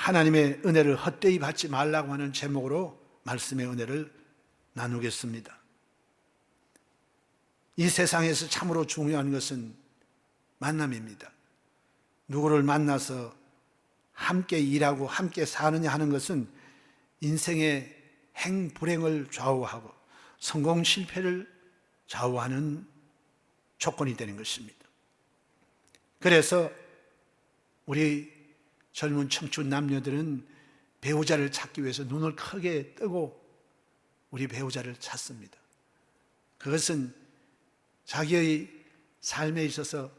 하나님의 은혜를 헛되이 받지 말라고 하는 제목으로 말씀의 은혜를 나누겠습니다. 이 세상에서 참으로 중요한 것은 만남입니다. 누구를 만나서 함께 일하고 함께 사느냐 하는 것은 인생의 행불행을 좌우하고 성공 실패를 좌우하는 조건이 되는 것입니다. 그래서 우리 젊은 청춘 남녀들은 배우자를 찾기 위해서 눈을 크게 뜨고 우리 배우자를 찾습니다. 그것은 자기의 삶에 있어서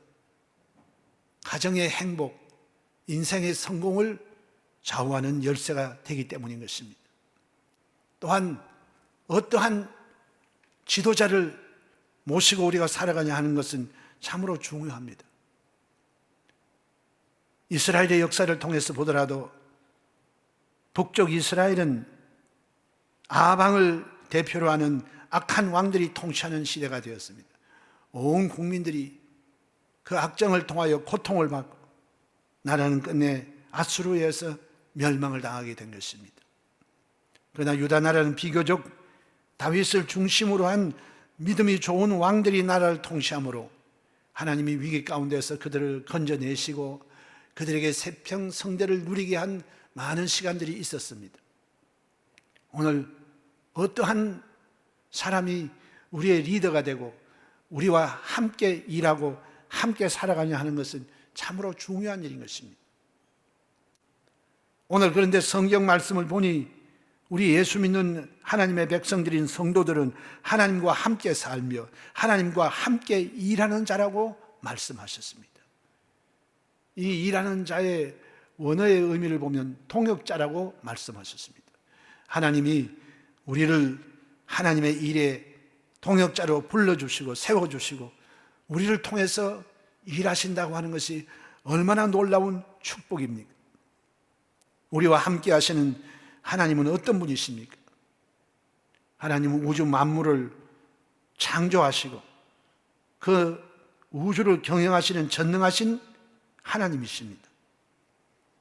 가정의 행복, 인생의 성공을 좌우하는 열쇠가 되기 때문인 것입니다. 또한 어떠한 지도자를 모시고 우리가 살아가냐 하는 것은 참으로 중요합니다. 이스라엘의 역사를 통해서 보더라도 북쪽 이스라엘은 아방을 대표로 하는 악한 왕들이 통치하는 시대가 되었습니다. 온 국민들이 그 악정을 통하여 고통을 받고 나라는 끝내 아수르에 의해서 멸망을 당하게 된 것입니다. 그러나 유다 나라는 비교적 다윗을 중심으로 한 믿음이 좋은 왕들이 나라를 통치함으로 하나님이 위기 가운데서 그들을 건져내시고 그들에게 새평 성대를 누리게 한 많은 시간들이 있었습니다. 오늘 어떠한 사람이 우리의 리더가 되고 우리와 함께 일하고 함께 살아가냐 하는 것은 참으로 중요한 일인 것입니다. 오늘 그런데 성경 말씀을 보니 우리 예수 믿는 하나님의 백성들인 성도들은 하나님과 함께 살며 하나님과 함께 일하는 자라고 말씀하셨습니다. 이 일하는 자의 원어의 의미를 보면 동역자라고 말씀하셨습니다. 하나님이 우리를 하나님의 일에 동역자로 불러주시고 세워주시고 우리를 통해서 일하신다고 하는 것이 얼마나 놀라운 축복입니까? 우리와 함께 하시는 하나님은 어떤 분이십니까? 하나님은 우주 만물을 창조하시고 그 우주를 경영하시는 전능하신 하나님이십니다.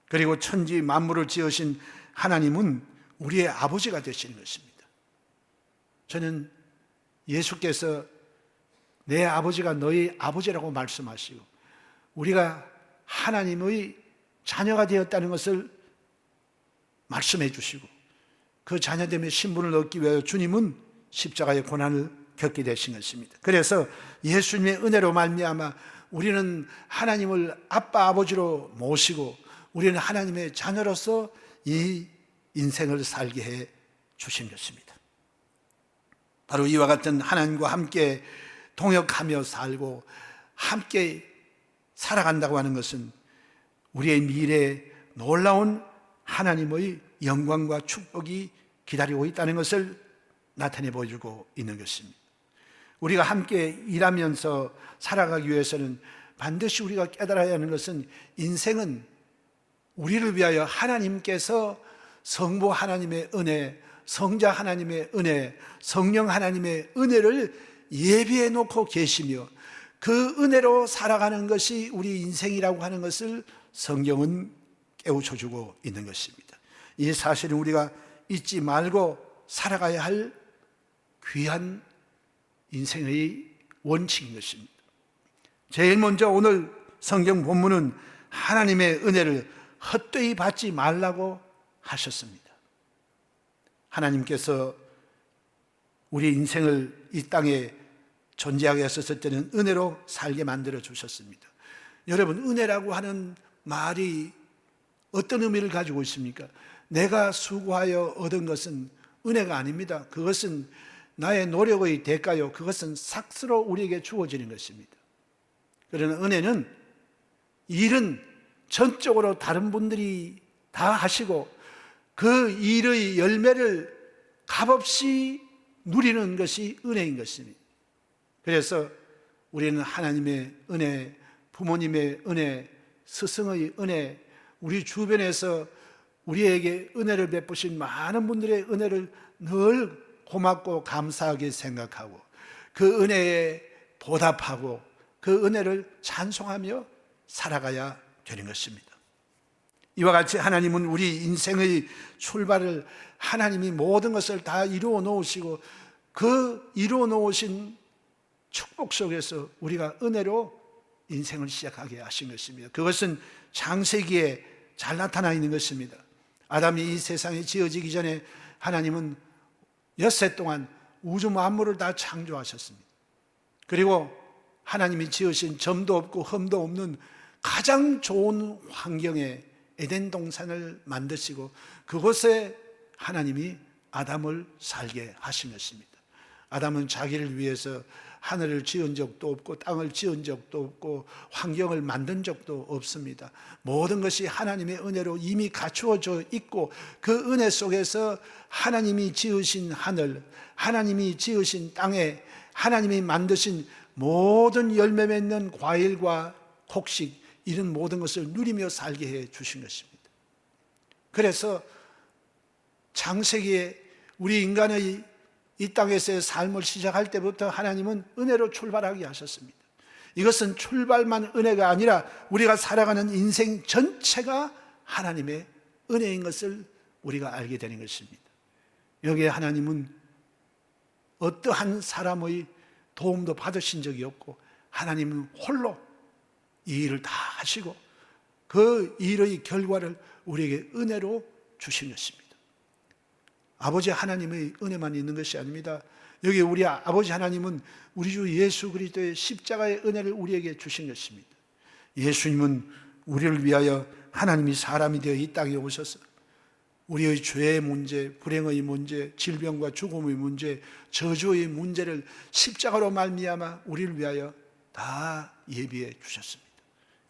그리고 천지 만물을 지으신 하나님은 우리의 아버지가 되시는 것입니다. 저는 예수께서 내 아버지가 너희 아버지라고 말씀하시고 우리가 하나님의 자녀가 되었다는 것을 말씀해 주시고 그 자녀됨의 신분을 얻기 위하여 주님은 십자가의 고난을 겪게 되신 것입니다. 그래서 예수님의 은혜로 말미암아 우리는 하나님을 아빠 아버지로 모시고 우리는 하나님의 자녀로서 이 인생을 살게 해 주신 것입니다. 바로 이와 같은 하나님과 함께 동역하며 살고 함께 살아간다고 하는 것은 우리의 미래에 놀라운 하나님의 영광과 축복이 기다리고 있다는 것을 나타내 보여주고 있는 것입니다. 우리가 함께 일하면서 살아가기 위해서는 반드시 우리가 깨달아야 하는 것은 인생은 우리를 위하여 하나님께서 성부 하나님의 은혜, 성자 하나님의 은혜, 성령 하나님의 은혜를 예비해 놓고 계시며 그 은혜로 살아가는 것이 우리 인생이라고 하는 것을 성경은 깨우쳐주고 있는 것입니다. 이 사실은 우리가 잊지 말고 살아가야 할 귀한 인생의 원칙인 것입니다. 제일 먼저 오늘 성경 본문은 하나님의 은혜를 헛되이 받지 말라고 하셨습니다. 하나님께서 우리 인생을 이 땅에 존재하게 하셨을 때는 은혜로 살게 만들어 주셨습니다. 여러분, 은혜라고 하는 말이 어떤 의미를 가지고 있습니까? 내가 수고하여 얻은 것은 은혜가 아닙니다. 그것은 나의 노력의 대가요, 그것은 삭스로 우리에게 주어지는 것입니다. 그러나 은혜는 일은 전적으로 다른 분들이 다 하시고 그 일의 열매를 값없이 누리는 것이 은혜인 것입니다. 그래서 우리는 하나님의 은혜, 부모님의 은혜, 스승의 은혜, 우리 주변에서 우리에게 은혜를 베푸신 많은 분들의 은혜를 늘 고맙고 감사하게 생각하고 그 은혜에 보답하고 그 은혜를 찬송하며 살아가야 되는 것입니다. 이와 같이 하나님은 우리 인생의 출발을 하나님이 모든 것을 다 이루어 놓으시고 그 이루어 놓으신 축복 속에서 우리가 은혜로 인생을 시작하게 하신 것입니다. 그것은 창세기에 잘 나타나 있는 것입니다. 아담이 이 세상에 지어지기 전에 하나님은 엿새 동안 우주 만물을 다 창조하셨습니다. 그리고 하나님이 지으신 점도 없고 흠도 없는 가장 좋은 환경에 에덴 동산을 만드시고 그곳에 하나님이 아담을 살게 하신 것입니다. 아담은 자기를 위해서 하늘을 지은 적도 없고 땅을 지은 적도 없고 환경을 만든 적도 없습니다. 모든 것이 하나님의 은혜로 이미 갖추어져 있고 그 은혜 속에서 하나님이 지으신 하늘, 하나님이 지으신 땅에 하나님이 만드신 모든 열매 맺는 과일과 곡식 이런 모든 것을 누리며 살게 해 주신 것입니다. 그래서 창세기에 우리 인간의 이 땅에서의 삶을 시작할 때부터 하나님은 은혜로 출발하게 하셨습니다. 이것은 출발만 은혜가 아니라 우리가 살아가는 인생 전체가 하나님의 은혜인 것을 우리가 알게 되는 것입니다. 여기에 하나님은 어떠한 사람의 도움도 받으신 적이 없고 하나님은 홀로 이 일을 다 하시고 그 일의 결과를 우리에게 은혜로 주신 것입니다. 아버지 하나님의 은혜만 있는 것이 아닙니다. 여기 우리 아버지 하나님은 우리 주 예수 그리스도의 십자가의 은혜를 우리에게 주신 것입니다. 예수님은 우리를 위하여 하나님이 사람이 되어 이 땅에 오셔서 우리의 죄의 문제, 불행의 문제, 질병과 죽음의 문제, 저주의 문제를 십자가로 말미암아 우리를 위하여 다 예비해 주셨습니다.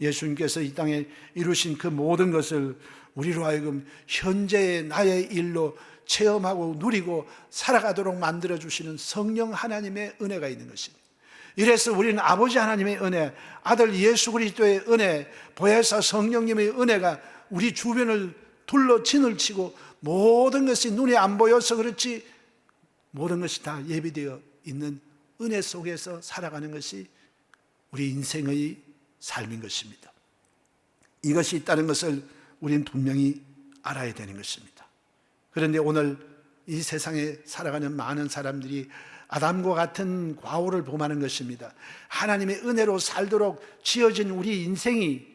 예수님께서 이 땅에 이루신 그 모든 것을 우리로 하여금 현재의 나의 일로 체험하고 누리고 살아가도록 만들어주시는 성령 하나님의 은혜가 있는 것입니다. 이래서 우리는 아버지 하나님의 은혜, 아들 예수 그리스도의 은혜, 보혜사 성령님의 은혜가 우리 주변을 둘러 진을 치고 모든 것이 눈에 안 보여서 그렇지 모든 것이 다 예비되어 있는 은혜 속에서 살아가는 것이 우리 인생의 삶인 것입니다. 이것이 있다는 것을 우리는 분명히 알아야 되는 것입니다. 그런데 오늘 이 세상에 살아가는 많은 사람들이 아담과 같은 과오를 범하는 것입니다. 하나님의 은혜로 살도록 지어진 우리 인생이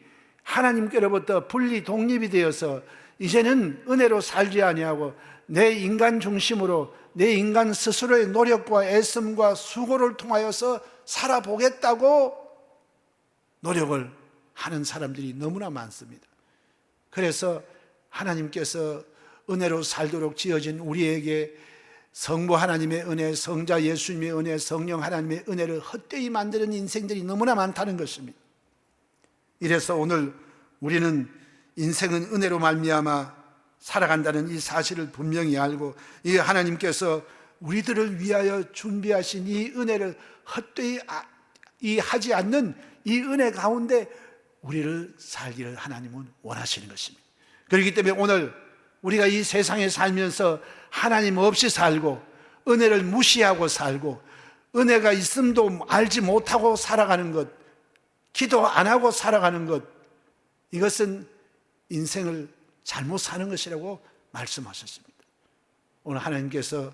하나님께로부터 분리 독립이 되어서 이제는 은혜로 살지 아니하고 내 인간 중심으로 내 인간 스스로의 노력과 애씀과 수고를 통하여서 살아보겠다고 노력을 하는 사람들이 너무나 많습니다. 그래서 하나님께서 은혜로 살도록 지어진 우리에게 성부 하나님의 은혜, 성자 예수님의 은혜, 성령 하나님의 은혜를 헛되이 만드는 인생들이 너무나 많다는 것입니다. 이래서 오늘 우리는 인생은 은혜로 말미암아 살아간다는 이 사실을 분명히 알고 이 하나님께서 우리들을 위하여 준비하신 이 은혜를 헛되이 하지 않는 이 은혜 가운데 우리를 살기를 하나님은 원하시는 것입니다. 그렇기 때문에 오늘 우리가 이 세상에 살면서 하나님 없이 살고 은혜를 무시하고 살고 은혜가 있음도 알지 못하고 살아가는 것, 기도 안 하고 살아가는 것, 이것은 인생을 잘못 사는 것이라고 말씀하셨습니다. 오늘 하나님께서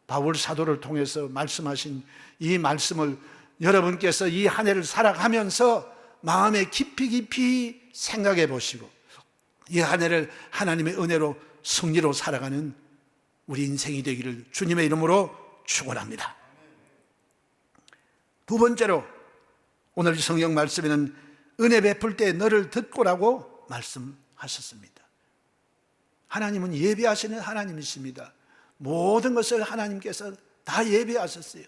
바울 사도를 통해서 말씀하신 이 말씀을 여러분께서 이 한 해를 살아가면서 마음에 깊이 생각해 보시고 이 한 해를 하나님의 은혜로 승리로 살아가는 우리 인생이 되기를 주님의 이름으로 축원합니다. 두 번째로 오늘 성경 말씀에는 은혜 베풀 때 너를 듣고라고 말씀하셨습니다. 하나님은 예비하시는 하나님이십니다. 모든 것을 하나님께서 다 예비하셨어요.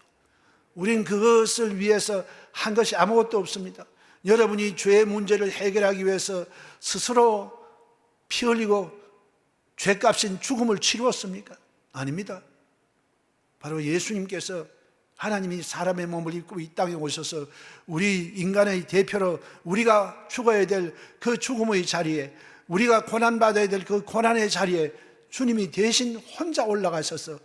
우린 그것을 위해서 한 것이 아무것도 없습니다. 여러분이 죄의 문제를 해결하기 위해서 스스로 피 흘리고 죄값인 죽음을 치루었습니까? 아닙니다. 바로 예수님께서 하나님이 사람의 몸을 입고 이 땅에 오셔서 우리 인간의 대표로 우리가 죽어야 될 그 죽음의 자리에, 우리가 고난받아야 될 그 고난의 자리에 주님이 대신 혼자 올라가셔서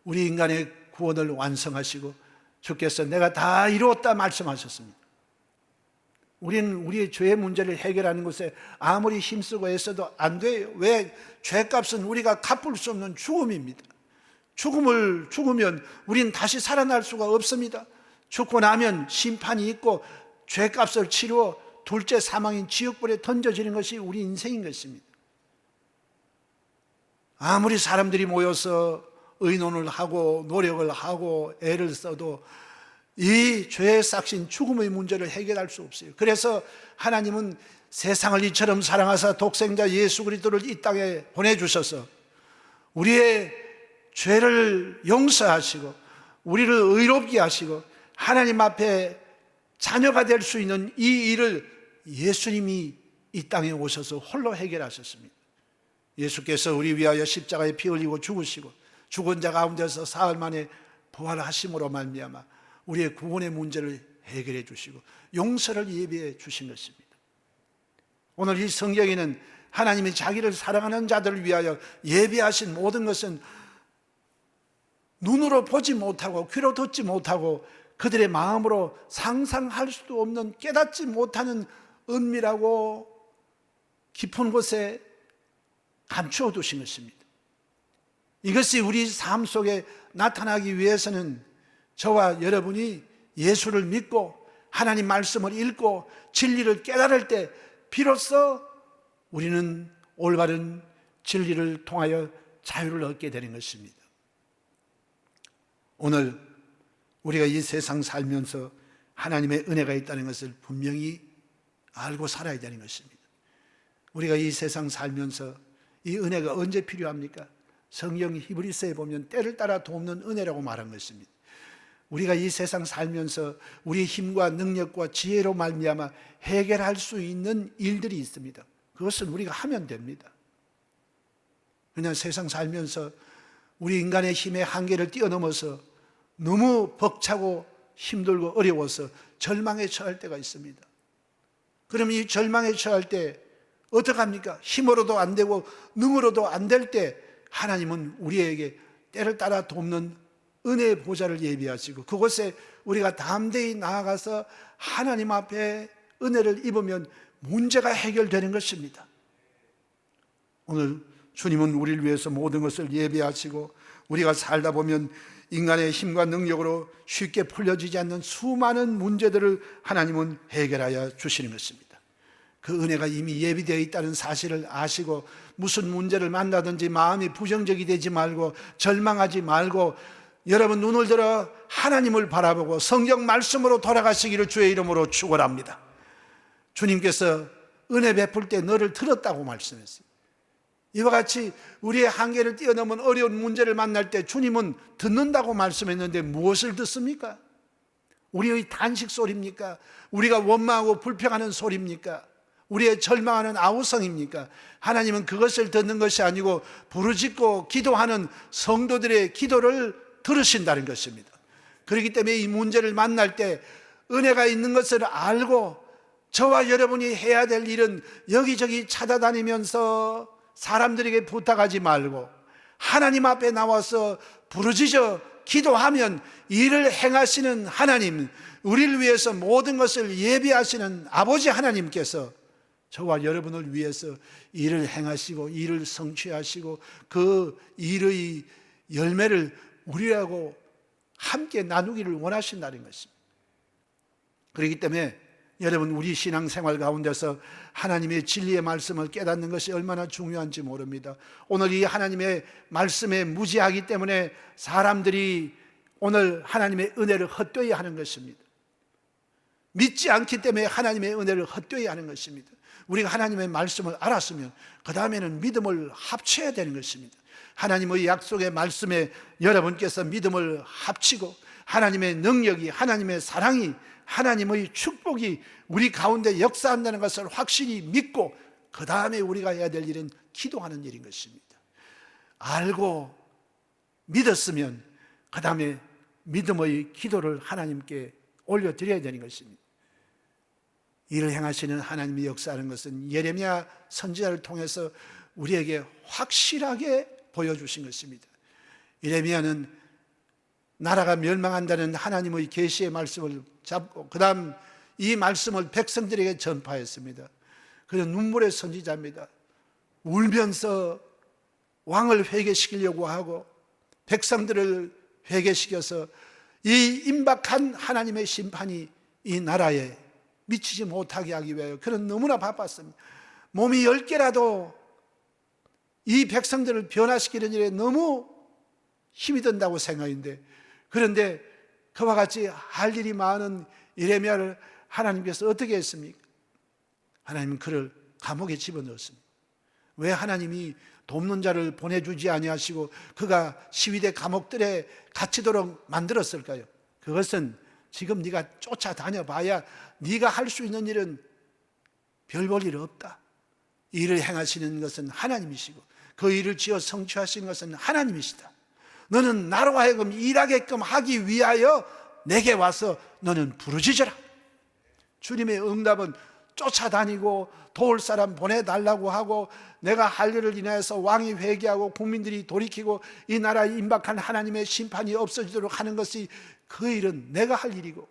우리 인간의 구원을 완성하시고 주께서 내가 다 이루었다 말씀하셨습니다. 우리는 우리의 죄의 문제를 해결하는 것에 아무리 힘쓰고 애써도 안 돼요. 왜? 죄값은 우리가 갚을 수 없는 죽음입니다. 죽으면 우리는 다시 살아날 수가 없습니다. 죽고 나면 심판이 있고 죄값을 치루어 둘째 사망인 지옥불에 던져지는 것이 우리 인생인 것입니다. 아무리 사람들이 모여서 의논을 하고 노력을 하고 애를 써도 이 죄의 싹신 죽음의 문제를 해결할 수 없어요. 그래서 하나님은 세상을 이처럼 사랑하사 독생자 예수 그리스도를 이 땅에 보내주셔서 우리의 죄를 용서하시고 우리를 의롭게 하시고 하나님 앞에 자녀가 될 수 있는 이 일을 예수님이 이 땅에 오셔서 홀로 해결하셨습니다. 예수께서 우리 위하여 십자가에 피 흘리고 죽으시고 죽은 자 가운데서 사흘 만에 부활하심으로 말미암아 우리의 구원의 문제를 해결해 주시고 용서를 예비해 주신 것입니다. 오늘 이 성경에는 하나님이 자기를 사랑하는 자들을 위하여 예비하신 모든 것은 눈으로 보지 못하고 귀로 듣지 못하고 그들의 마음으로 상상할 수도 없는 깨닫지 못하는 은밀하고 깊은 곳에 감추어 두신 것입니다. 이것이 우리 삶 속에 나타나기 위해서는 저와 여러분이 예수를 믿고 하나님 말씀을 읽고 진리를 깨달을 때 비로소 우리는 올바른 진리를 통하여 자유를 얻게 되는 것입니다. 오늘 우리가 이 세상 살면서 하나님의 은혜가 있다는 것을 분명히 알고 살아야 되는 것입니다. 우리가 이 세상 살면서 이 은혜가 언제 필요합니까? 성경 히브리서에 보면 때를 따라 돕는 은혜라고 말한 것입니다. 우리가 이 세상 살면서 우리의 힘과 능력과 지혜로 말미암아 해결할 수 있는 일들이 있습니다. 그것은 우리가 하면 됩니다. 그냥 세상 살면서 우리 인간의 힘의 한계를 뛰어넘어서 너무 벅차고 힘들고 어려워서 절망에 처할 때가 있습니다. 그럼 이 절망에 처할 때 어떡합니까? 힘으로도 안 되고 능으로도 안 될 때 하나님은 우리에게 때를 따라 돕는 은혜의 보좌를 예비하시고 그곳에 우리가 담대히 나아가서 하나님 앞에 은혜를 입으면 문제가 해결되는 것입니다. 오늘 주님은 우리를 위해서 모든 것을 예비하시고 우리가 살다 보면 인간의 힘과 능력으로 쉽게 풀려지지 않는 수많은 문제들을 하나님은 해결하여 주시는 것입니다. 그 은혜가 이미 예비되어 있다는 사실을 아시고 무슨 문제를 만나든지 마음이 부정적이 되지 말고 절망하지 말고 여러분 눈을 들어 하나님을 바라보고 성경 말씀으로 돌아가시기를 주의 이름으로 축원합니다. 주님께서 은혜 베풀 때 너를 들었다고 말씀했어요. 이와 같이 우리의 한계를 뛰어넘은 어려운 문제를 만날 때 주님은 듣는다고 말씀했는데 무엇을 듣습니까? 우리의 단식 소리입니까? 우리가 원망하고 불평하는 소리입니까? 우리의 절망하는 아우성입니까? 하나님은 그것을 듣는 것이 아니고 부르짖고 기도하는 성도들의 기도를 들으신다는 것입니다. 그렇기 때문에 이 문제를 만날 때 은혜가 있는 것을 알고 저와 여러분이 해야 될 일은 여기저기 찾아다니면서 사람들에게 부탁하지 말고 하나님 앞에 나와서 부르짖어 기도하면 일을 행하시는 하나님, 우리를 위해서 모든 것을 예비하시는 아버지 하나님께서 저와 여러분을 위해서 일을 행하시고 일을 성취하시고 그 일의 열매를 우리하고 함께 나누기를 원하신다는 것입니다. 그렇기 때문에 여러분 우리 신앙생활 가운데서 하나님의 진리의 말씀을 깨닫는 것이 얼마나 중요한지 모릅니다. 오늘 이 하나님의 말씀에 무지하기 때문에 사람들이 오늘 하나님의 은혜를 헛되이 하는 것입니다. 믿지 않기 때문에 하나님의 은혜를 헛되이 하는 것입니다. 우리가 하나님의 말씀을 알았으면 그 다음에는 믿음을 합쳐야 되는 것입니다. 하나님의 약속의 말씀에 여러분께서 믿음을 합치고 하나님의 능력이, 하나님의 사랑이, 하나님의 축복이 우리 가운데 역사한다는 것을 확실히 믿고 그 다음에 우리가 해야 될 일은 기도하는 일인 것입니다. 알고 믿었으면 그 다음에 믿음의 기도를 하나님께 올려드려야 되는 것입니다. 이를 행하시는 하나님의 역사하는 것은 예레미야 선지자를 통해서 우리에게 확실하게 보여주신 것입니다. 예레미야는 나라가 멸망한다는 하나님의 계시의 말씀을 잡고 그 다음 이 말씀을 백성들에게 전파했습니다. 그는 눈물의 선지자입니다. 울면서 왕을 회개시키려고 하고 백성들을 회개시켜서 이 임박한 하나님의 심판이 이 나라에 미치지 못하게 하기 위하여 그는 너무나 바빴습니다. 몸이 10개라도 이 백성들을 변화시키는 일에 너무 힘이 든다고 생각인데, 그런데 그와 같이 할 일이 많은 예레미야를 하나님께서 어떻게 했습니까? 하나님은 그를 감옥에 집어넣었습니다. 왜 하나님이 돕는 자를 보내주지 아니하시고 그가 시위대 감옥들에 갇히도록 만들었을까요? 그것은 지금 네가 쫓아다녀 봐야 네가 할 수 있는 일은 별 볼 일 없다. 이 일을 행하시는 것은 하나님이시고 그 일을 지어 성취하신 것은 하나님이시다. 너는 나로 하여금 일하게끔 하기 위하여 내게 와서 너는 부르짖어라. 주님의 응답은 쫓아다니고 도울 사람 보내달라고 하고 내가 할 일을 인하여서 왕이 회개하고 국민들이 돌이키고 이 나라에 임박한 하나님의 심판이 없어지도록 하는 것이 그 일은 내가 할 일이고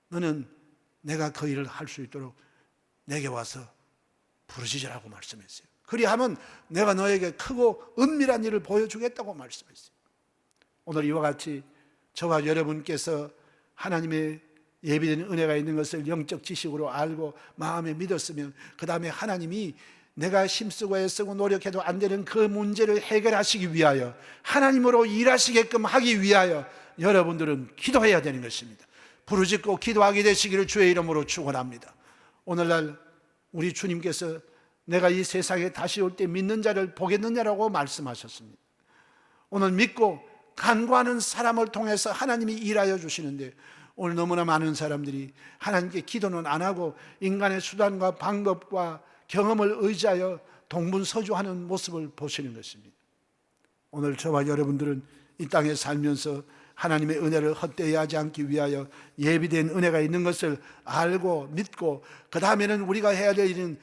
너는 내가 그 일을 할 수 있도록 내게 와서 부르짖으라고 말씀했어요. 그리하면 내가 너에게 크고 은밀한 일을 보여주겠다고 말씀했어요. 오늘 이와 같이 저와 여러분께서 하나님의 예비된 은혜가 있는 것을 영적 지식으로 알고 마음에 믿었으면 그 다음에 하나님이 내가 힘쓰고 애쓰고 노력해도 안 되는 그 문제를 해결하시기 위하여 하나님으로 일하시게끔 하기 위하여 여러분들은 기도해야 되는 것입니다. 부르짖고 기도하게 되시기를 주의 이름으로 축원합니다. 오늘날 우리 주님께서 내가 이 세상에 다시 올 때 믿는 자를 보겠느냐라고 말씀하셨습니다. 오늘 믿고 간구하는 사람을 통해서 하나님이 일하여 주시는데 오늘 너무나 많은 사람들이 하나님께 기도는 안 하고 인간의 수단과 방법과 경험을 의지하여 동분서주하는 모습을 보시는 것입니다. 오늘 저와 여러분들은 이 땅에 살면서 하나님의 은혜를 헛되이 하지 않기 위하여 예비된 은혜가 있는 것을 알고 믿고 그 다음에는 우리가 해야 될 일은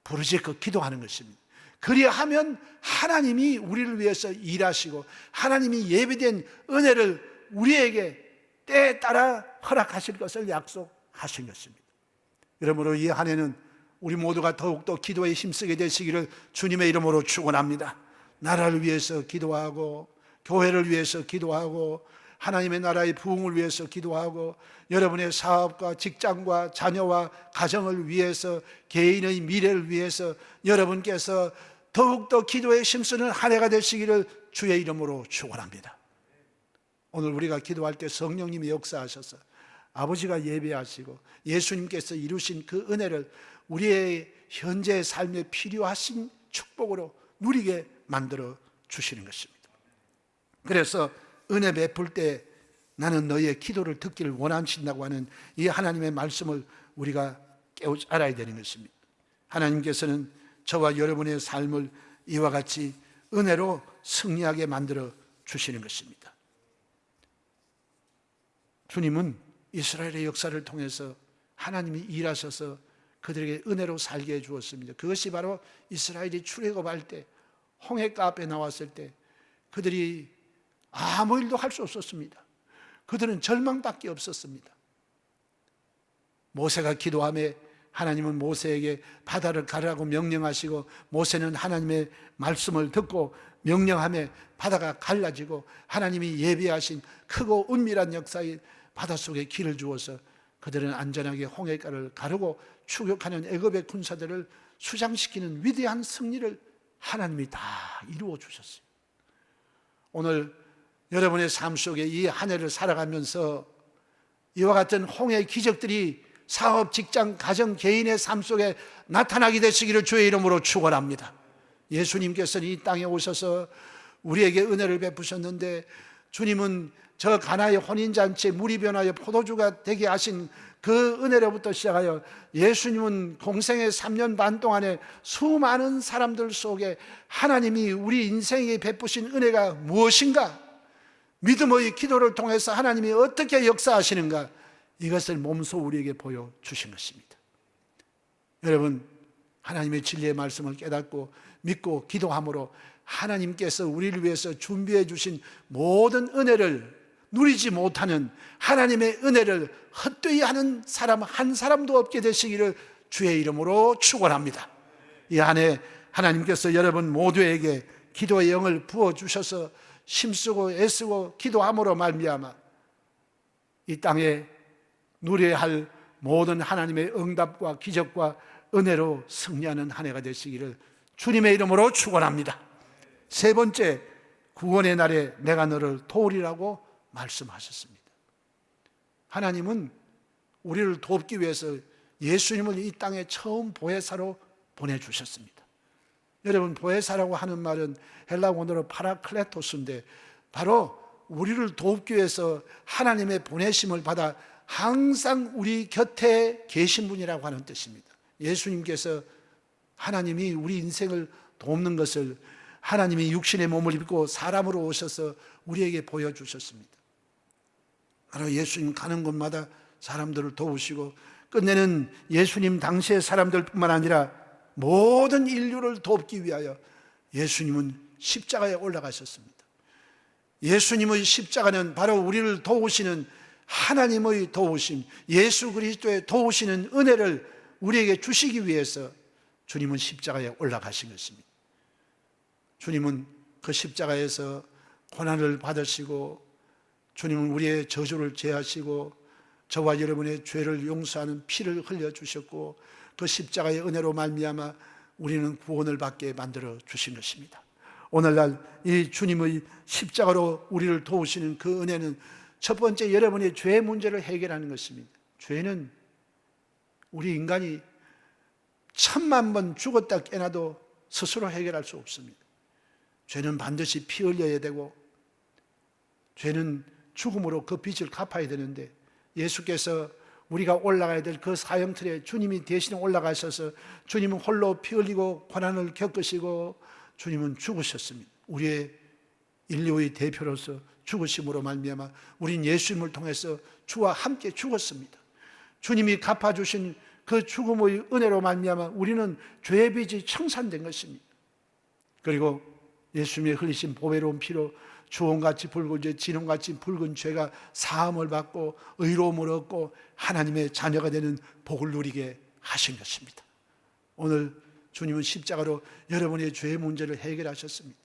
부르짖고 기도하는 것입니다. 그리하면 하나님이 우리를 위해서 일하시고 하나님이 예비된 은혜를 우리에게 때에 따라 허락하실 것을 약속하신 것입니다. 그러므로 이 한 해는 우리 모두가 더욱더 기도에 힘쓰게 되시기를 주님의 이름으로 축원합니다. 나라를 위해서 기도하고 교회를 위해서 기도하고 하나님의 나라의 부흥을 위해서 기도하고 여러분의 사업과 직장과 자녀와 가정을 위해서 개인의 미래를 위해서 여러분께서 더욱더 기도에 힘쓰는 한 해가 되시기를 주의 이름으로 축원합니다. 오늘 우리가 기도할 때 성령님이 역사하셔서 아버지가 예배하시고 예수님께서 이루신 그 은혜를 우리의 현재 삶에 필요하신 축복으로 누리게 만들어 주시는 것입니다. 그래서 은혜 베풀 때 나는 너희의 기도를 듣기를 원하신다고 하는 이 하나님의 말씀을 우리가 깨우쳐 알아야 되는 것입니다. 하나님께서는 저와 여러분의 삶을 이와 같이 은혜로 승리하게 만들어 주시는 것입니다. 주님은 이스라엘의 역사를 통해서 하나님이 일하셔서 그들에게 은혜로 살게 해 주었습니다. 그것이 바로 이스라엘이 출애굽할 때 홍해가 앞에 나왔을 때 그들이 아무 일도 할 수 없었습니다. 그들은 절망밖에 없었습니다. 모세가 기도하며 하나님은 모세에게 바다를 가르라고 명령하시고 모세는 하나님의 말씀을 듣고 명령하며 바다가 갈라지고 하나님이 예비하신 크고 은밀한 역사의 바닷속에 길을 주어서 그들은 안전하게 홍해가를 가르고 추격하는 애굽의 군사들을 수장시키는 위대한 승리를 하나님이 다 이루어 주셨어요. 오늘 여러분의 삶 속에 이 한 해를 살아가면서 이와 같은 홍해의 기적들이 사업, 직장, 가정, 개인의 삶 속에 나타나게 되시기를 주의 이름으로 축원합니다. 예수님께서는 이 땅에 오셔서 우리에게 은혜를 베푸셨는데 주님은 저 가나의 혼인잔치에 물이 변하여 포도주가 되게 하신 그 은혜로부터 시작하여 예수님은 공생의 3년 반 동안에 수많은 사람들 속에 하나님이 우리 인생에 베푸신 은혜가 무엇인가, 믿음의 기도를 통해서 하나님이 어떻게 역사하시는가, 이것을 몸소 우리에게 보여주신 것입니다. 여러분, 하나님의 진리의 말씀을 깨닫고 믿고 기도함으로 하나님께서 우리를 위해서 준비해 주신 모든 은혜를 누리지 못하는 하나님의 은혜를 헛되이 하는 사람 한 사람도 없게 되시기를 주의 이름으로 축원합니다. 이 한 해 하나님께서 여러분 모두에게 기도의 영을 부어주셔서 힘쓰고 애쓰고 기도함으로 말미암아 이 땅에 누려야 할 모든 하나님의 응답과 기적과 은혜로 승리하는 한 해가 되시기를 주님의 이름으로 축원합니다. 세 번째, 구원의 날에 내가 너를 도우리라고 말씀하셨습니다. 하나님은 우리를 돕기 위해서 예수님을 이 땅에 처음 보혜사로 보내주셨습니다. 여러분, 보혜사라고 하는 말은 헬라 원어로 파라클레토스인데 바로 우리를 돕기 위해서 하나님의 보내심을 받아 항상 우리 곁에 계신 분이라고 하는 뜻입니다. 예수님께서 하나님이 우리 인생을 돕는 것을 하나님이 육신의 몸을 입고 사람으로 오셔서 우리에게 보여주셨습니다. 바로 예수님 가는 곳마다 사람들을 도우시고 끝내는 예수님 당시의 사람들뿐만 아니라 모든 인류를 돕기 위하여 예수님은 십자가에 올라가셨습니다. 예수님의 십자가는 바로 우리를 도우시는 하나님의 도우심, 예수 그리스도의 도우시는 은혜를 우리에게 주시기 위해서 주님은 십자가에 올라가신 것입니다. 주님은 그 십자가에서 고난을 받으시고 주님은 우리의 저주를 제하시고 저와 여러분의 죄를 용서하는 피를 흘려주셨고 그 십자가의 은혜로 말미암아 우리는 구원을 받게 만들어 주신 것입니다. 오늘날 이 주님의 십자가로 우리를 도우시는 그 은혜는 첫 번째 여러분의 죄 문제를 해결하는 것입니다. 죄는 우리 인간이 1000만 번 죽었다 깨나도 스스로 해결할 수 없습니다. 죄는 반드시 피 흘려야 되고 죄는 죽음으로 그 빚을 갚아야 되는데 예수께서 우리가 올라가야 될 그 사형틀에 주님이 대신 올라가셔서 주님은 홀로 피 흘리고 고난을 겪으시고 주님은 죽으셨습니다. 우리의 인류의 대표로서 죽으심으로 말미암아 우린 예수님을 통해서 주와 함께 죽었습니다. 주님이 갚아주신 그 죽음의 은혜로 말미암아 우리는 죄의 빚이 청산된 것입니다. 그리고 예수님이 흘리신 보배로운 피로 주홍같이 붉은 죄, 진홍같이 붉은 죄가 사함을 받고 의로움을 얻고 하나님의 자녀가 되는 복을 누리게 하신 것입니다. 오늘 주님은 십자가로 여러분의 죄의 문제를 해결하셨습니다.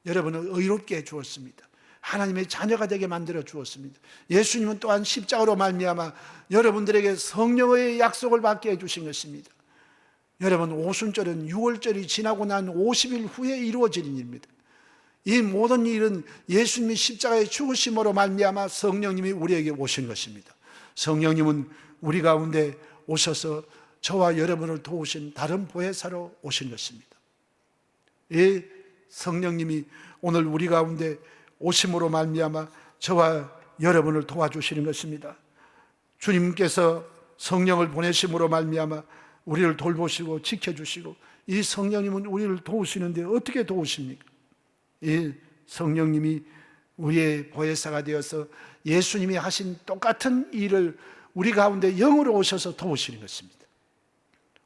여러분을 의롭게 해주었습니다. 하나님의 자녀가 되게 만들어 주었습니다. 예수님은 또한 십자가로 말미암아 여러분들에게 성령의 약속을 받게 해주신 것입니다. 여러분, 오순절은 6월절이 지나고 난 50일 후에 이루어진 일입니다. 이 모든 일은 예수님이 십자가의 죽으심으로 말미암아 성령님이 우리에게 오신 것입니다. 성령님은 우리 가운데 오셔서 저와 여러분을 도우신 다른 보혜사로 오신 것입니다. 이 성령님이 오늘 우리 가운데 오심으로 말미암아 저와 여러분을 도와주시는 것입니다. 주님께서 성령을 보내심으로 말미암아 우리를 돌보시고 지켜주시고 이 성령님은 우리를 도우시는데 어떻게 도우십니까? 이 성령님이 우리의 보혜사가 되어서 예수님이 하신 똑같은 일을 우리 가운데 영으로 오셔서 도우시는 것입니다.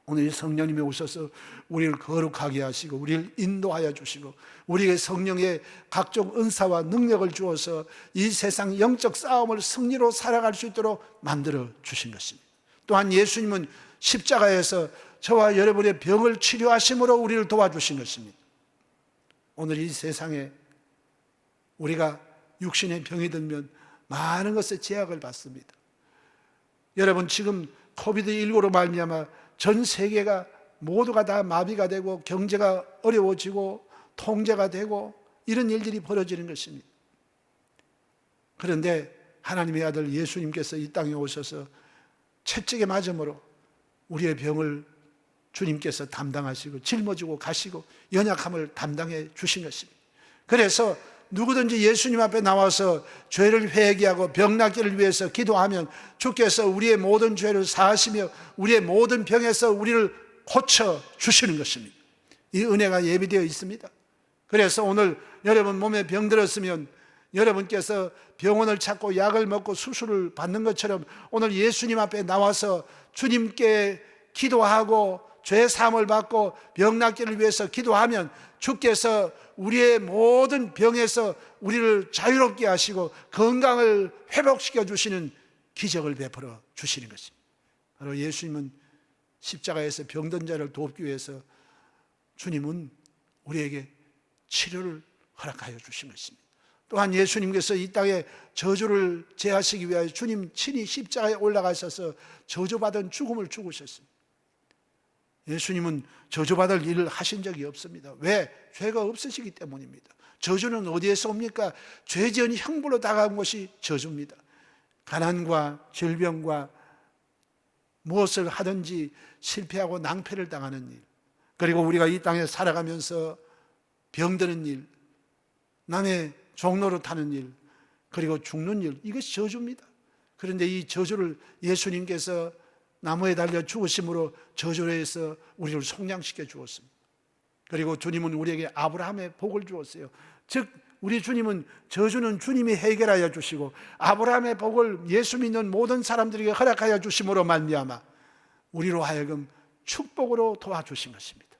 오늘 성령님이 오셔서 우리를 거룩하게 하시고 우리를 인도하여 주시고 우리에게 성령의 각종 은사와 능력을 주어서 이 세상 영적 싸움을 승리로 살아갈 수 있도록 만들어 주신 것입니다. 또한 예수님은 십자가에서 저와 여러분의 병을 치료하심으로 우리를 도와주신 것입니다. 오늘 이 세상에 우리가 육신의 병이 들면 많은 것에 제약을 받습니다. 여러분, 지금 코비드19로 말미암아 전 세계가 모두가 다 마비가 되고 경제가 어려워지고 통제가 되고 이런 일들이 벌어지는 것입니다. 그런데 하나님의 아들 예수님께서 이 땅에 오셔서 채찍에 맞음으로 우리의 병을 주님께서 담당하시고 짊어지고 가시고 연약함을 담당해 주신 것입니다. 그래서 누구든지 예수님 앞에 나와서 죄를 회개하고 병 낫기를 위해서 기도하면 주께서 우리의 모든 죄를 사하시며 우리의 모든 병에서 우리를 고쳐 주시는 것입니다. 이 은혜가 예비되어 있습니다. 그래서 오늘 여러분 몸에 병 들었으면 여러분께서 병원을 찾고 약을 먹고 수술을 받는 것처럼 오늘 예수님 앞에 나와서 주님께 기도하고 죄 사함을 받고 병 낫기를 위해서 기도하면 주께서 우리의 모든 병에서 우리를 자유롭게 하시고 건강을 회복시켜 주시는 기적을 베풀어 주시는 것입니다. 바로 예수님은 십자가에서 병든 자를 돕기 위해서 주님은 우리에게 치료를 허락하여 주신 것입니다. 또한 예수님께서 이 땅에 저주를 제하시기 위하여 주님 친히 십자가에 올라가셔서 저주받은 죽음을 죽으셨습니다. 예수님은 저주받을 일을 하신 적이 없습니다. 왜? 죄가 없으시기 때문입니다. 저주는 어디에서 옵니까? 죄 지은 형벌로 다가온 것이 저주입니다. 가난과 질병과 무엇을 하든지 실패하고 낭패를 당하는 일, 그리고 우리가 이 땅에 살아가면서 병드는 일, 남의 종로로 타는 일, 그리고 죽는 일, 이것이 저주입니다. 그런데 이 저주를 예수님께서 나무에 달려 죽으심으로 저주를 해서 우리를 속량시켜 주었습니다. 그리고 주님은 우리에게 아브라함의 복을 주었어요. 즉 우리 주님은 저주는 주님이 해결하여 주시고 아브라함의 복을 예수 믿는 모든 사람들에게 허락하여 주심으로 말미암아 우리로 하여금 축복으로 도와주신 것입니다.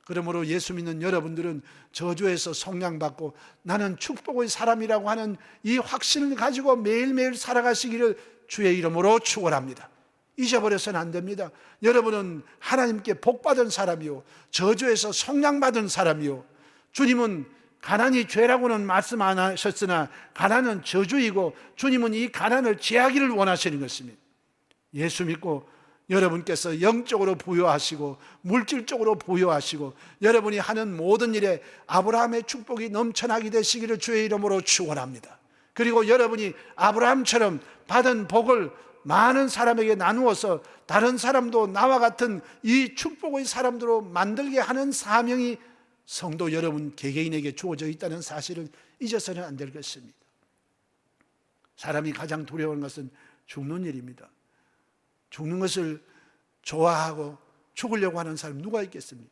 그러므로 예수 믿는 여러분들은 저주에서 속량받고 나는 축복의 사람이라고 하는 이 확신을 가지고 매일매일 살아가시기를 주의 이름으로 축원합니다. 잊어버려서는 안 됩니다. 여러분은 하나님께 복받은 사람이요 저주에서 속량받은 사람이요, 주님은 가난이 죄라고는 말씀 안 하셨으나 가난은 저주이고 주님은 이 가난을 제하기를 원하시는 것입니다. 예수 믿고 여러분께서 영적으로 부여하시고 물질적으로 부여하시고 여러분이 하는 모든 일에 아브라함의 축복이 넘쳐나게 되시기를 주의 이름으로 축원합니다. 그리고 여러분이 아브라함처럼 받은 복을 많은 사람에게 나누어서 다른 사람도 나와 같은 이 축복의 사람들로 만들게 하는 사명이 성도 여러분 개개인에게 주어져 있다는 사실을 잊어서는 안 될 것입니다. 사람이 가장 두려운 것은 죽는 일입니다. 죽는 것을 좋아하고 죽으려고 하는 사람 누가 있겠습니까?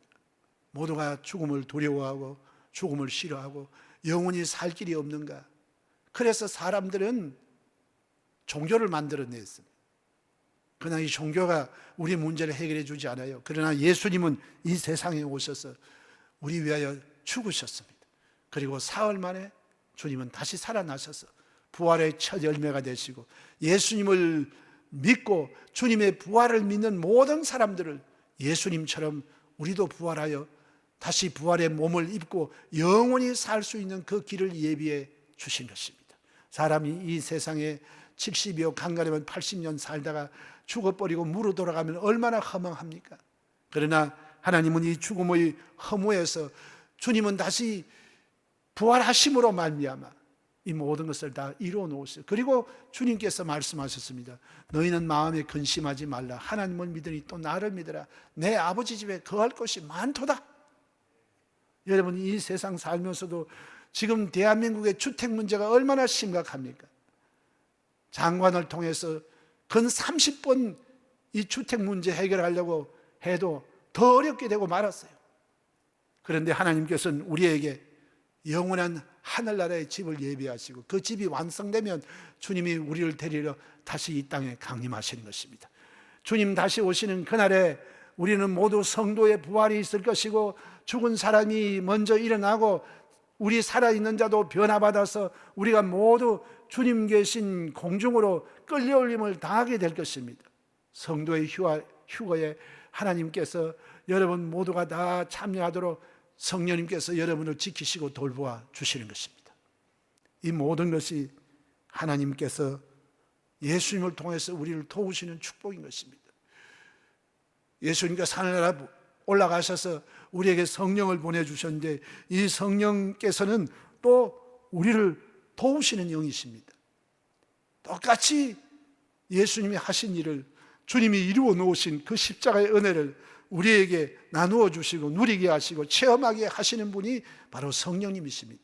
모두가 죽음을 두려워하고 죽음을 싫어하고 영원히 살 길이 없는가? 그래서 사람들은 종교를 만들어냈습니다. 그러나 이 종교가 우리 문제를 해결해 주지 않아요. 그러나 예수님은 이 세상에 오셔서 우리 위하여 죽으셨습니다. 그리고 사흘 만에 주님은 다시 살아나셔서 부활의 첫 열매가 되시고 예수님을 믿고 주님의 부활을 믿는 모든 사람들을 예수님처럼 우리도 부활하여 다시 부활의 몸을 입고 영원히 살 수 있는 그 길을 예비해 주신 것입니다. 사람이 이 세상에 70여 강간하면 80년 살다가 죽어버리고 무로 돌아가면 얼마나 허망합니까? 그러나 하나님은 이 죽음의 허무에서 주님은 다시 부활하심으로 말미암아 이 모든 것을 다 이루어 놓으셨어요. 그리고 주님께서 말씀하셨습니다. 너희는 마음에 근심하지 말라. 하나님을 믿으니 또 나를 믿으라. 내 아버지 집에 거할 곳이 많도다. 여러분 이 세상 살면서도 지금 대한민국의 주택 문제가 얼마나 심각합니까? 장관을 통해서 근 30번 이 주택 문제 해결하려고 해도 더 어렵게 되고 말았어요. 그런데 하나님께서는 우리에게 영원한 하늘나라의 집을 예비하시고 그 집이 완성되면 주님이 우리를 데리러 다시 이 땅에 강림하시는 것입니다. 주님 다시 오시는 그날에 우리는 모두 성도의 부활이 있을 것이고 죽은 사람이 먼저 일어나고 우리 살아있는 자도 변화받아서 우리가 모두 주님 계신 공중으로 끌려올림을 당하게 될 것입니다. 성도의 휴거에 하나님께서 여러분 모두가 다 참여하도록 성령님께서 여러분을 지키시고 돌보아 주시는 것입니다. 이 모든 것이 하나님께서 예수님을 통해서 우리를 도우시는 축복인 것입니다. 예수님께서 하늘나라 올라가셔서 우리에게 성령을 보내주셨는데 이 성령께서는 또 우리를 도우시는 영이십니다. 똑같이 예수님이 하신 일을 주님이 이루어 놓으신 그 십자가의 은혜를 우리에게 나누어 주시고 누리게 하시고 체험하게 하시는 분이 바로 성령님이십니다.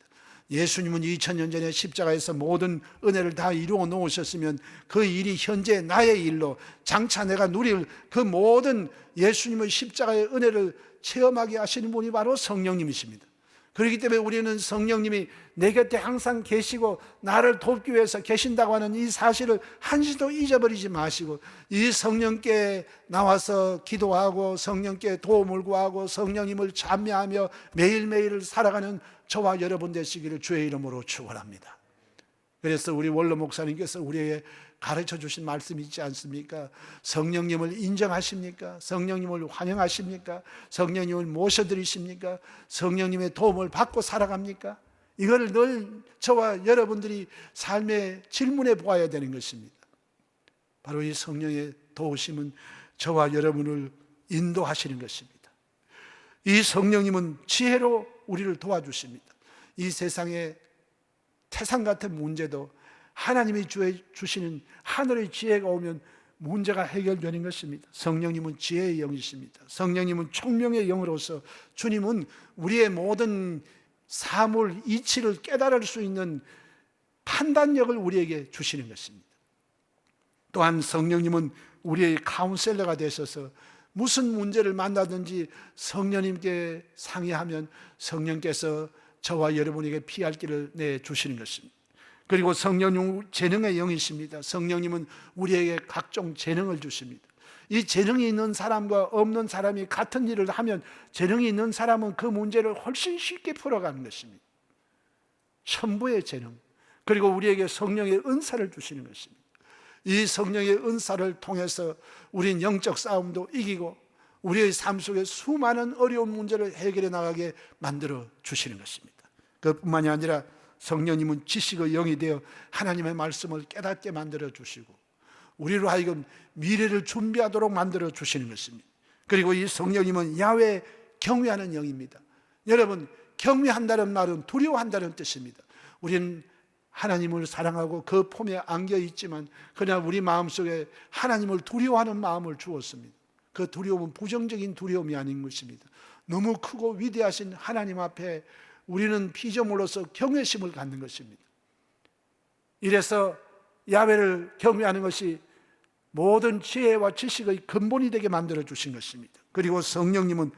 예수님은 2000년 전에 십자가에서 모든 은혜를 다 이루어 놓으셨으면 그 일이 현재 나의 일로 장차 내가 누릴 그 모든 예수님의 십자가의 은혜를 체험하게 하시는 분이 바로 성령님이십니다. 그렇기 때문에 우리는 성령님이 내 곁에 항상 계시고 나를 돕기 위해서 계신다고 하는 이 사실을 한시도 잊어버리지 마시고, 이 성령께 나와서 기도하고 성령께 도움을 구하고 성령님을 찬미하며 매일매일을 살아가는 저와 여러분 되시기를 주의 이름으로 축원합니다. 그래서 우리 원로 목사님께서 우리에게 가르쳐 주신 말씀이 있지 않습니까? 성령님을 인정하십니까? 성령님을 환영하십니까? 성령님을 모셔드리십니까? 성령님의 도움을 받고 살아갑니까? 이걸 늘 저와 여러분들이 삶의 질문해 보아야 되는 것입니다. 바로 이 성령의 도우심은 저와 여러분을 인도하시는 것입니다. 이 성령님은 지혜로 우리를 도와주십니다. 이 세상에 태산 같은 문제도 하나님이 주시는 하늘의 지혜가 오면 문제가 해결되는 것입니다. 성령님은 지혜의 영이십니다. 성령님은 총명의 영으로서 주님은 우리의 모든 사물, 이치를 깨달을 수 있는 판단력을 우리에게 주시는 것입니다. 또한 성령님은 우리의 카운셀러가 되셔서 무슨 문제를 만나든지 성령님께 상의하면 성령께서 저와 여러분에게 피할 길을 내주시는 것입니다. 그리고 성령님은 재능의 영이십니다. 성령님은 우리에게 각종 재능을 주십니다. 이 재능이 있는 사람과 없는 사람이 같은 일을 하면 재능이 있는 사람은 그 문제를 훨씬 쉽게 풀어가는 것입니다. 천부의 재능, 그리고 우리에게 성령의 은사를 주시는 것입니다. 이 성령의 은사를 통해서 우린 영적 싸움도 이기고 우리의 삶 속에 수많은 어려운 문제를 해결해 나가게 만들어 주시는 것입니다. 그뿐만이 아니라 성령님은 지식의 영이 되어 하나님의 말씀을 깨닫게 만들어 주시고 우리로 하여금 미래를 준비하도록 만들어 주시는 것입니다. 그리고 이 성령님은 야훼 경외하는 영입니다. 여러분, 경외한다는 말은 두려워한다는 뜻입니다. 우리는 하나님을 사랑하고 그 품에 안겨 있지만 그러나 우리 마음속에 하나님을 두려워하는 마음을 주었습니다. 그 두려움은 부정적인 두려움이 아닌 것입니다. 너무 크고 위대하신 하나님 앞에 우리는 피조물로서 경외심을 갖는 것입니다. 이래서 야훼를 경외하는 것이 모든 지혜와 지식의 근본이 되게 만들어 주신 것입니다. 그리고 성령님은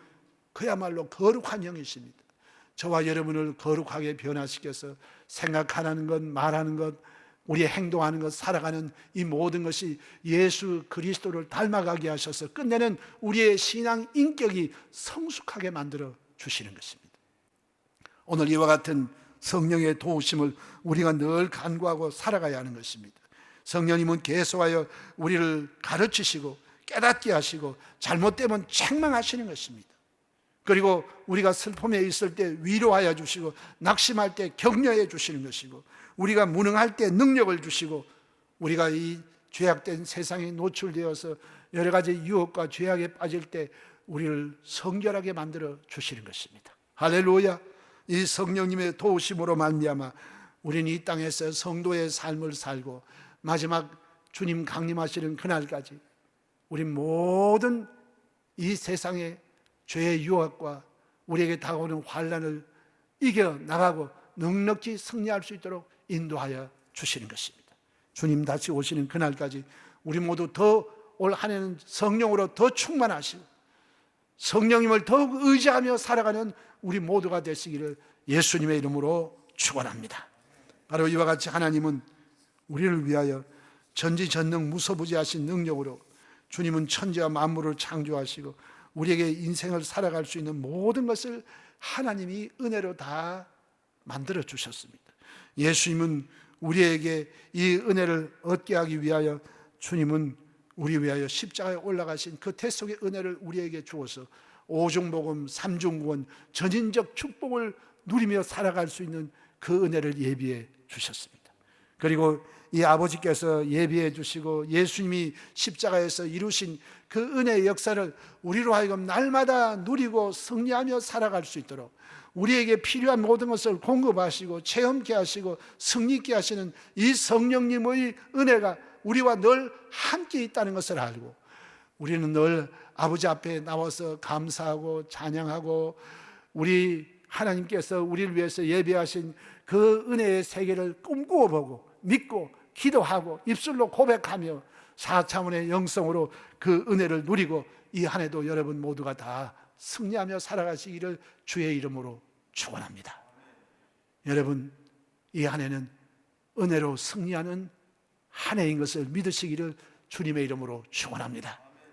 그야말로 거룩한 영이십니다. 저와 여러분을 거룩하게 변화시켜서 생각하는 것, 말하는 것, 우리의 행동하는 것, 살아가는 이 모든 것이 예수 그리스도를 닮아가게 하셔서 끝내는 우리의 신앙 인격이 성숙하게 만들어 주시는 것입니다. 오늘 이와 같은 성령의 도우심을 우리가 늘 간구하고 살아가야 하는 것입니다. 성령님은 계속하여 우리를 가르치시고 깨닫게 하시고 잘못되면 책망하시는 것입니다. 그리고 우리가 슬픔에 있을 때 위로하여 주시고 낙심할 때 격려해 주시는 것이고 우리가 무능할 때 능력을 주시고 우리가 이 죄악된 세상에 노출되어서 여러 가지 유혹과 죄악에 빠질 때 우리를 성결하게 만들어 주시는 것입니다. 할렐루야. 이 성령님의 도우심으로 말미암아 우리는 이 땅에서 성도의 삶을 살고 마지막 주님 강림하시는 그날까지 우리 모든 이 세상의 죄의 유혹과 우리에게 다가오는 환난을 이겨나가고 넉넉히 승리할 수 있도록 인도하여 주시는 것입니다. 주님 다시 오시는 그날까지 우리 모두 더 올 한 해는 성령으로 더 충만하시고 성령님을 더욱 의지하며 살아가는 우리 모두가 되시기를 예수님의 이름으로 축원합니다. 바로 이와 같이 하나님은 우리를 위하여 전지전능 무소부지하신 능력으로 주님은 천지와 만물을 창조하시고 우리에게 인생을 살아갈 수 있는 모든 것을 하나님이 은혜로 다 만들어 주셨습니다. 예수님은 우리에게 이 은혜를 얻게 하기 위하여 주님은 우리 위하여 십자가에 올라가신 그 대속의 은혜를 우리에게 주어서 오중복음, 삼중구원, 전인적 축복을 누리며 살아갈 수 있는 그 은혜를 예비해 주셨습니다. 그리고 이 아버지께서 예비해 주시고 예수님이 십자가에서 이루신 그 은혜의 역사를 우리로 하여금 날마다 누리고 승리하며 살아갈 수 있도록 우리에게 필요한 모든 것을 공급하시고 체험케 하시고 승리케 하시는 이 성령님의 은혜가 우리와 늘 함께 있다는 것을 알고 우리는 늘 아버지 앞에 나와서 감사하고 찬양하고 우리 하나님께서 우리를 위해서 예비하신 그 은혜의 세계를 꿈꾸어보고 믿고 기도하고 입술로 고백하며 4차원의 영성으로 그 은혜를 누리고 이 한 해도 여러분 모두가 다 승리하며 살아가시기를 주의 이름으로 축원합니다. 여러분, 이 한 해는 은혜로 승리하는 한 해인 것을 믿으시기를 주님의 이름으로 축원합니다.